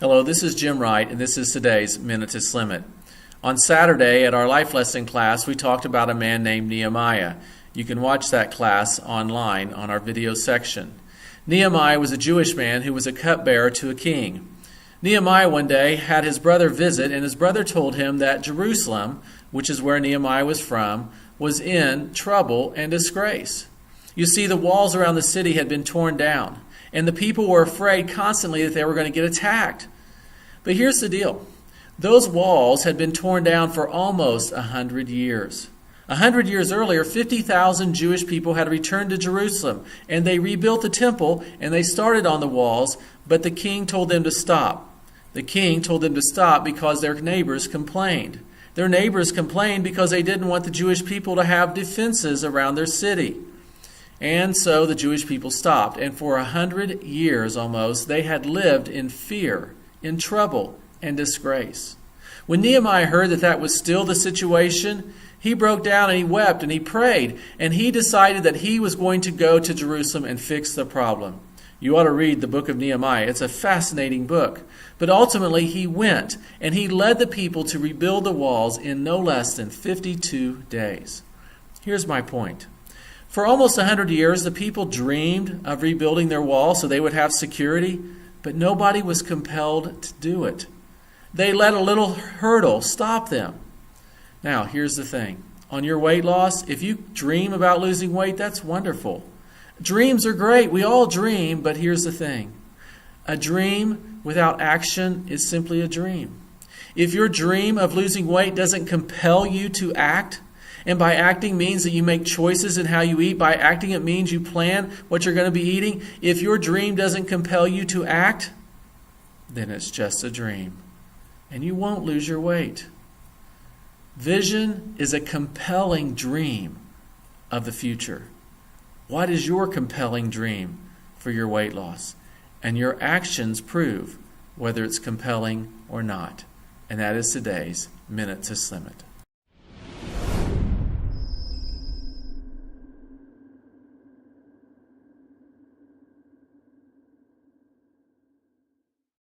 Hello, this is Jim Wright, and this is today's Minute to Slim It. On Saturday at our life lesson class, we talked about a man named Nehemiah. You can watch that class online on our video section. Nehemiah was a Jewish man who was a cupbearer to a king. Nehemiah one day had his brother visit, and his brother told him that Jerusalem, which is where Nehemiah was from, was in trouble and disgrace. You see, the walls around the city had been torn down, and the people were afraid constantly that they were going to get attacked. But here's the deal. Those walls had been torn down for almost 100 years. 100 years earlier, 50,000 Jewish people had returned to Jerusalem, and they rebuilt the temple, and they started on the walls, but the king told them to stop. The king told them to stop because their neighbors complained. Their neighbors complained because they didn't want the Jewish people to have defenses around their city. And so the Jewish people stopped, and for 100 years almost, they had lived in fear, in trouble, and disgrace. When Nehemiah heard that that was still the situation, he broke down and he wept and he prayed, and he decided that he was going to go to Jerusalem and fix the problem. You ought to read the book of Nehemiah. It's a fascinating book. But ultimately he went, and he led the people to rebuild the walls in no less than 52 days. Here's my point. For almost 100 years, the people dreamed of rebuilding their wall so they would have security, but nobody was compelled to do it. They let a little hurdle stop them. Now, here's the thing. On your weight loss, if you dream about losing weight, that's wonderful. Dreams are great. We all dream, but here's the thing. A dream without action is simply a dream. If your dream of losing weight doesn't compel you to act, and by acting means that you make choices in how you eat. By acting, it means you plan what you're going to be eating. If your dream doesn't compel you to act, then it's just a dream. And you won't lose your weight. Vision is a compelling dream of the future. What is your compelling dream for your weight loss? And your actions prove whether it's compelling or not. And that is today's Minute to Slim It.